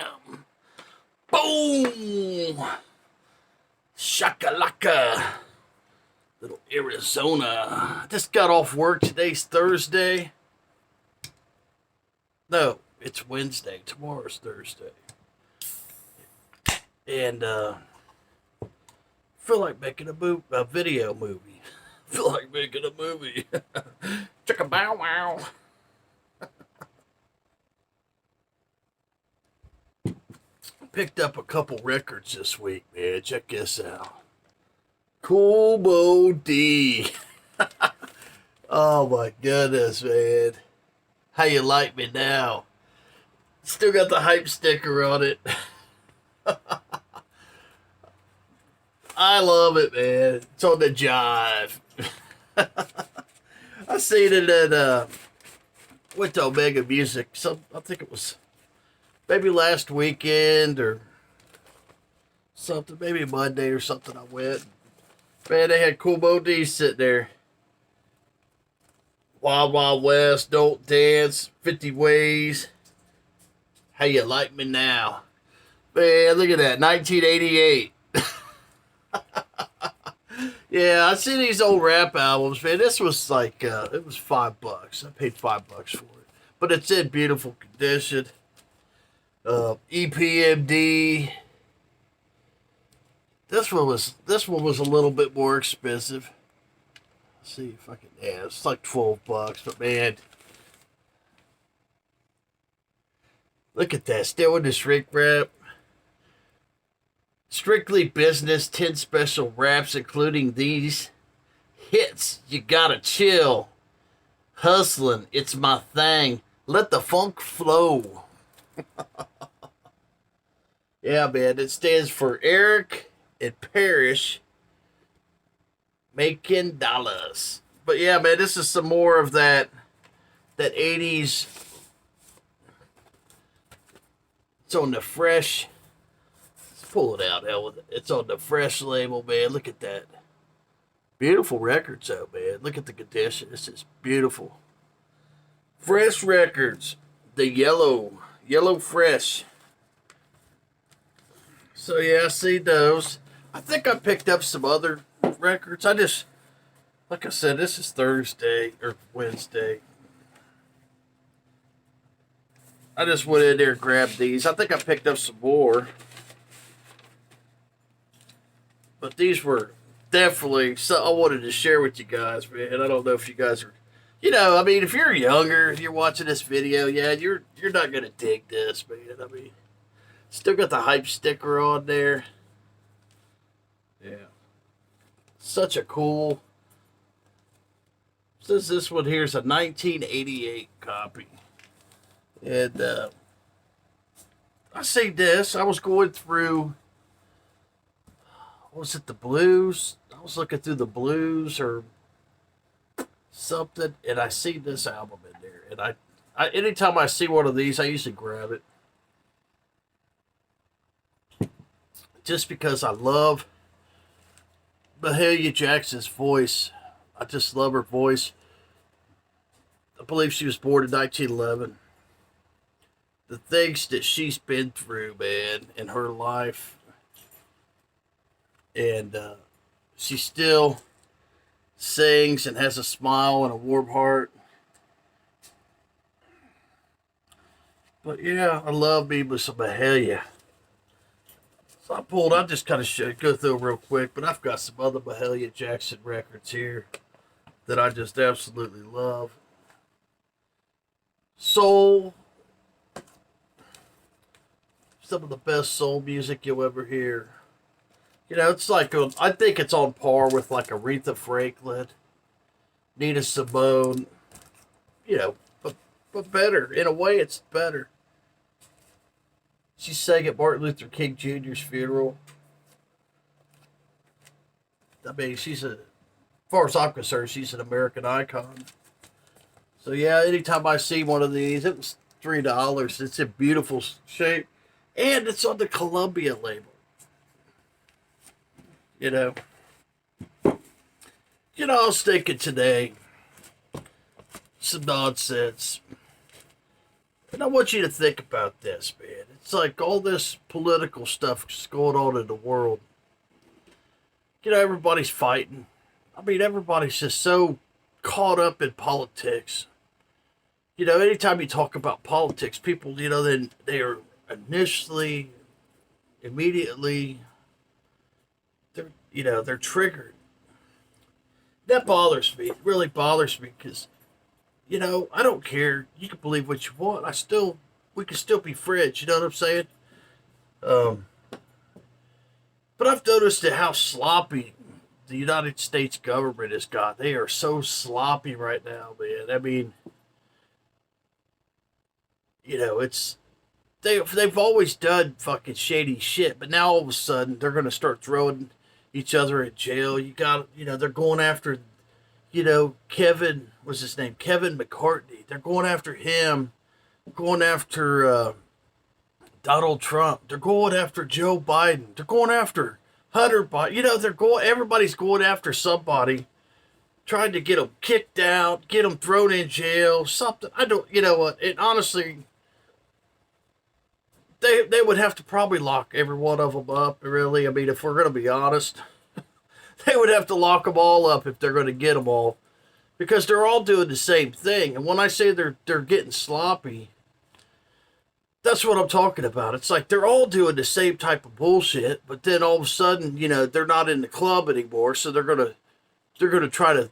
bam. Boom. Shakalaka. Little Arizona. Just got off work. Today's Thursday. No, it's Wednesday. Tomorrow's Thursday. And feel like making a video movie. Feel like making a movie. Chicka bow wow. Picked up a couple records this week, man. Check this out. Cool Bo D. Oh my goodness, man. How you like me now? Still got the hype sticker on it. I love it, man. It's on the jive. I seen it at went to Omega Music. I think it was maybe last weekend or something, maybe Monday or something. I went. Man, they had Cool Bo D sitting there. Wild Wild West, Don't Dance, 50 Ways. How you like me now? Man, look at that, 1988. Yeah, I see these old rap albums, man. This was like, it was $5. I paid $5 for it. But it's in beautiful condition. EPMD. This one was a little bit more expensive. Let's see if I can. Yeah, it's like $12, but man, look at that. Still in the shrink wrap. Strictly Business 10 special wraps, including these hits. You gotta chill. Hustling, it's my thing. Let the funk flow. Yeah, man. It stands for Eric and Parrish making dollars. But yeah, man, this is some more of that 80s. It's on the Fresh. Let's pull it out, hell with it. It's on the Fresh label, man. Look at that. Beautiful records, though, man. Look at the condition. This is beautiful. Fresh Records. The yellow Fresh. So yeah, I see those. I think I picked up some other records. Like I said, this is Thursday or Wednesday. I just went in there and grabbed these. I think I picked up some more. But these were definitely so I wanted to share with you guys, man. I don't know if you guys are, I mean, if you're younger, if you're watching this video, yeah, you're not gonna dig this, man. I mean, still got the hype sticker on there. Yeah. Such a cool. Says this one here is a 1988 copy. And I see this. I was going through, was it the blues? I was looking through the blues or something, and I see this album in there. And I anytime I see one of these, I usually grab it. Just because I love Mahalia Jackson's voice. I just love her voice. I believe she was born in 1911. The things that she's been through, man, in her life. And she still sings and has a smile and a warm heart. But yeah, I love me with some Mahalia. So I just kind of go through real quick, but I've got some other Mahalia Jackson records here that I just absolutely love. Soul. Some of the best soul music you'll ever hear. It's like, I think it's on par with like Aretha Franklin, Nina Simone, but better. In a way, it's better. She sang at Martin Luther King Jr.'s funeral. I mean, as far as I'm concerned, she's an American icon. So yeah, anytime I see one of these, it was $3. It's in beautiful shape. And it's on the Columbia label. I was thinking today, some nonsense. And I want you to think about this, man. It's like all this political stuff is going on in the world. You know, everybody's fighting. I mean, everybody's just so caught up in politics. You know, anytime you talk about politics, people, you know, then they are initially, immediately, they're triggered. That bothers me. It really bothers me because, you know, I don't care. You can believe what you want. We can still be friends. You know what I'm saying? Um, but I've noticed that how sloppy the United States government has got. They are so sloppy right now, man. I mean, you know, they've always done fucking shady shit, but now all of a sudden they're gonna start throwing each other in jail. They're going after, Kevin, what's his name? Kevin McCartney. They're going after him, going after Donald Trump. They're going after Joe Biden. They're going after Hunter Biden. Everybody's going after somebody, trying to get them kicked out, get them thrown in jail, something. I don't, you know what? It honestly, they would have to probably lock every one of them up, really. I mean, if we're going to be honest, they would have to lock them all up if they're going to get them all, because they're all doing the same thing. And when I say they're getting sloppy, that's what I'm talking about. It's like they're all doing the same type of bullshit, but then all of a sudden, they're not in the club anymore, so they're gonna try to,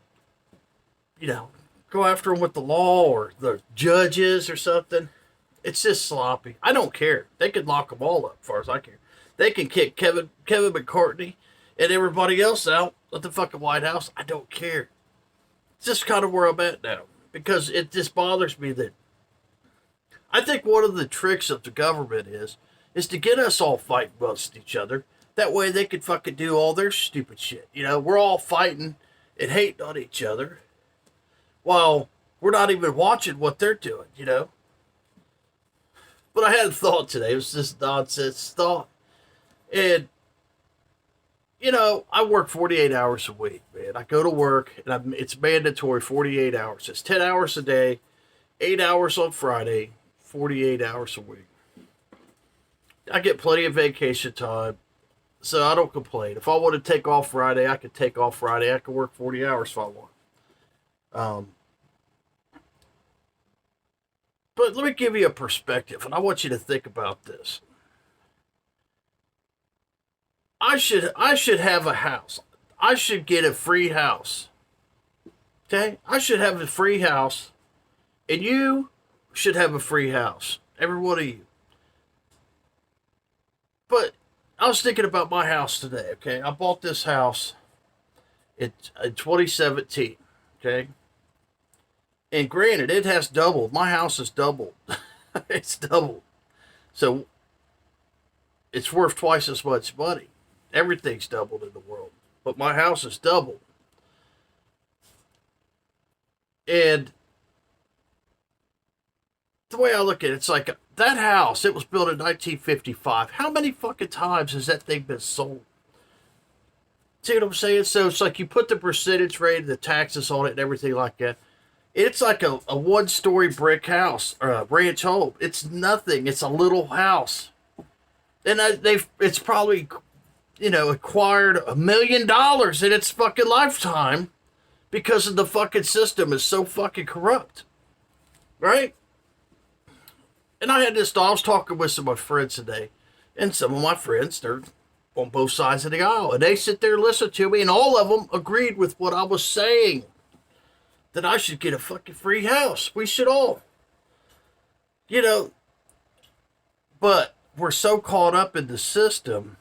go after them with the law or the judges or something. It's just sloppy. I don't care. They can lock them all up, as far as I care. They can kick Kevin McCartney and everybody else out of the fucking White House. I don't care. It's just kind of where I'm at now, because it just bothers me that I think one of the tricks of the government is to get us all fighting amongst each other. That way they can fucking do all their stupid shit. We're all fighting and hating on each other while we're not even watching what they're doing. But I had a thought today. It was this nonsense thought. And, I work 48 hours a week, man. I go to work, and it's mandatory 48 hours. It's 10 hours a day, 8 hours on Friday, 48 hours a week. I get plenty of vacation time, so I don't complain. If I want to take off Friday, I can take off Friday. I can work 40 hours if I want. But let me give you a perspective, and I want you to think about this. I should have a house. I should get a free house. Okay? I should have a free house, and you should have a free house. Every one of you. But I was thinking about my house today, okay? I bought this house in 2017, okay? And granted, it has doubled. My house has doubled. It's doubled. So it's worth twice as much money. Everything's doubled in the world. But my house is doubled. And the way I look at it, it's like that house, it was built in 1955. How many fucking times has that thing been sold? See what I'm saying? So it's like you put the percentage rate, the taxes on it, and everything like that. It's like a one-story brick house or a ranch home. It's nothing. It's a little house, and it's probably acquired $1 million in its fucking lifetime because of the fucking system is so fucking corrupt, right? And I was talking with some of my friends today, and some of my friends, they're on both sides of the aisle, and they sit there and listen to me, and all of them agreed with what I was saying. That I should get a fucking free house. We should all. But we're so caught up in the system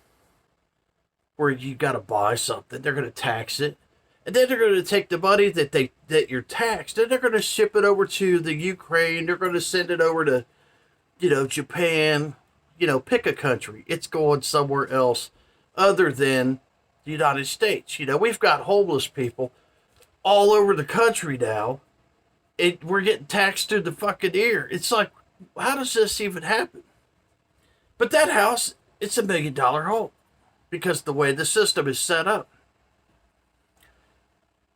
where you got to buy something. They're going to tax it. And then they're going to take the money that you're taxed, and they're going to ship it over to the Ukraine. They're going to send it over to, Japan. Pick a country. It's going somewhere else other than the United States. We've got homeless people all over the country now. We're getting taxed through the fucking ear. It's like, how does this even happen? But that house, it's $1 million home because the way the system is set up.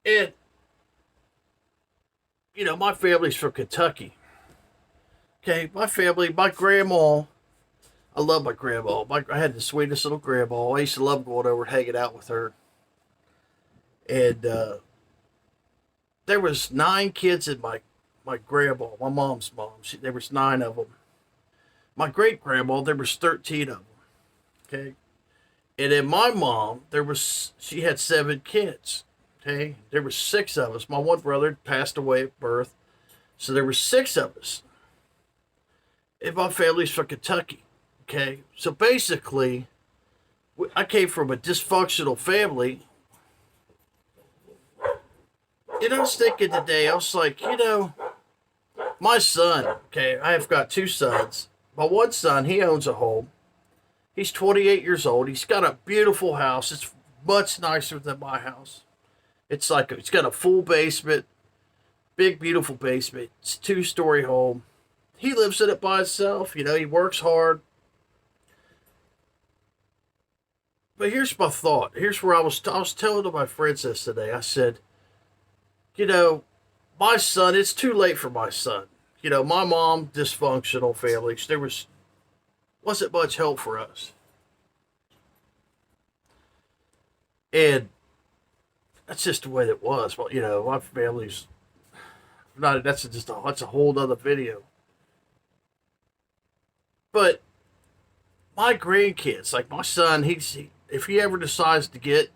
And, my family's from Kentucky. Okay, my family, my grandma, I love my grandma. I had the sweetest little grandma. I used to love going over and hanging out with her. And there was 9 kids in my grandma, my mom's mom. There was 9 of them. My great grandma, there was 13 of them. Okay, and then my mom, she had 7 kids. Okay, there were 6 of us. My one brother passed away at birth, so there were 6 of us. And my family's from Kentucky. Okay, so basically, I came from a dysfunctional family. And I was thinking today, I was like, my son, okay, I have got 2 sons. My one son, he owns a home. He's 28 years old. He's got a beautiful house. It's much nicer than my house. It's got a full basement, big, beautiful basement. It's a 2-story home. He lives in it by himself. He works hard. But here's my thought. Here's where I was telling to my friends this today. I said, my son, it's too late for my son. My mom, dysfunctional family. Wasn't much help for us. And that's just the way it was. Well, my family's not, that's a whole other video. But my grandkids, like my son, if he ever decides to get,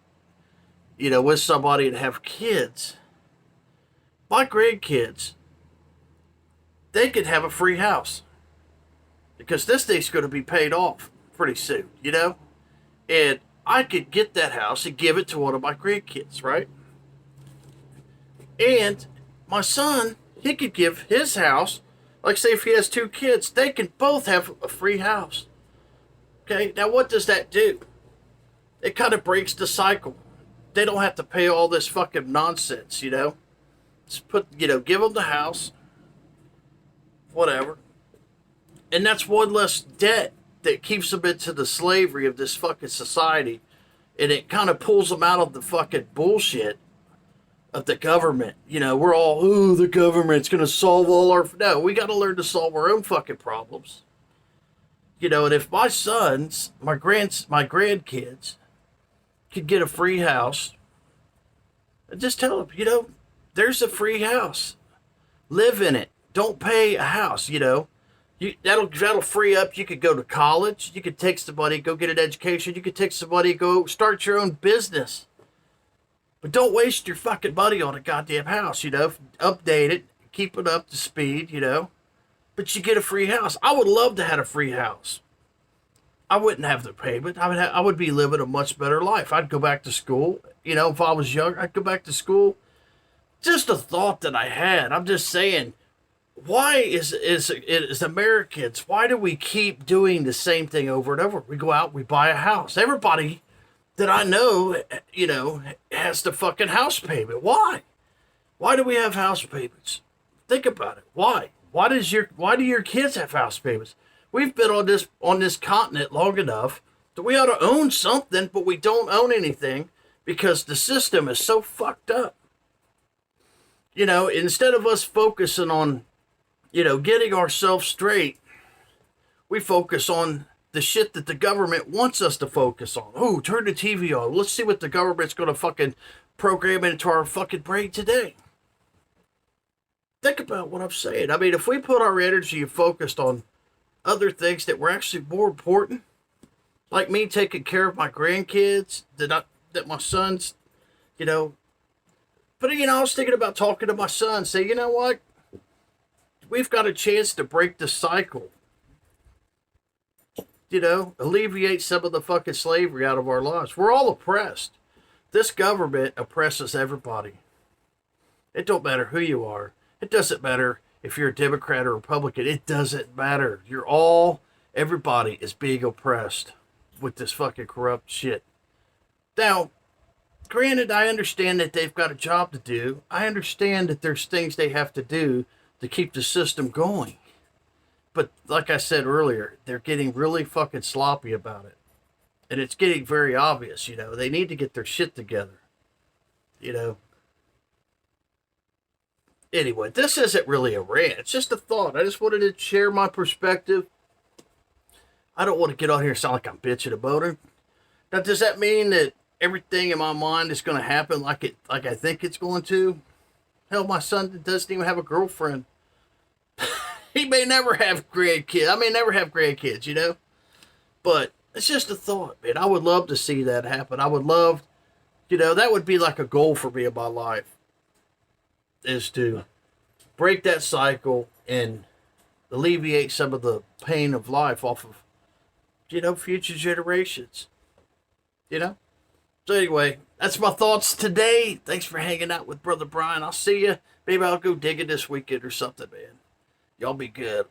with somebody and have kids, my grandkids, they could have a free house. Because this thing's going to be paid off pretty soon, And I could get that house and give it to one of my grandkids, right? And my son, he could give his house, like say if he has 2 kids, they can both have a free house. Okay, now what does that do? It kind of breaks the cycle. They don't have to pay all this fucking nonsense, Just give them the house, whatever. And that's one less debt that keeps them into the slavery of this fucking society. And it kind of pulls them out of the fucking bullshit of the government. We're all, the government's going to solve all our... No, we got to learn to solve our own fucking problems. And if my sons, my grandkids could get a free house, and just tell them, there's a free house. Live in it. Don't pay a house, that'll free up. You could go to college. You could take somebody, go get an education. You could take somebody, go start your own business. But don't waste your fucking money on a goddamn house, Update it, keep it up to speed, But you get a free house. I would love to have a free house. I wouldn't have the payment. I would be living a much better life. I'd go back to school. If I was young, I'd go back to school. Just a thought that I had. I'm just saying, why is Americans, why do we keep doing the same thing over and over? We go out, we buy a house. Everybody that I know, has the fucking house payment. Why? Why do we have house payments? Think about it. Why? Why do your kids have house payments? We've been on this continent long enough that we ought to own something, but we don't own anything because the system is so fucked up. Instead of us focusing on getting ourselves straight, we focus on the shit that the government wants us to focus on. Oh, turn the TV on. Let's see what the government's going to fucking program into our fucking brain today. Think about what I'm saying. I mean, if we put our energy focused on other things that were actually more important, like me taking care of my grandkids, that my sons, But, I was thinking about talking to my son, say, you know what? We've got a chance to break the cycle. Alleviate some of the fucking slavery out of our lives. We're all oppressed. This government oppresses everybody. It don't matter who you are. It doesn't matter if you're a Democrat or Republican. It doesn't matter. Everybody is being oppressed with this fucking corrupt shit. Now, granted, I understand that they've got a job to do. I understand that there's things they have to do to keep the system going. But like I said earlier, they're getting really fucking sloppy about it. And it's getting very obvious, They need to get their shit together. Anyway, this isn't really a rant. It's just a thought. I just wanted to share my perspective. I don't want to get on here and sound like I'm bitching about it. Now, does that mean that everything in my mind is going to happen like I think it's going to? Hell, my son doesn't even have a girlfriend. He may never have grandkids. I may never have grandkids, you know? But it's just a thought, man. I would love to see that happen. I would love, that would be like a goal for me in my life, is to break that cycle and alleviate some of the pain of life off of, future generations. You know? So anyway, that's my thoughts today. Thanks for hanging out with Brother Brian. I'll see you. Maybe I'll go digging this weekend or something, man. Y'all be good.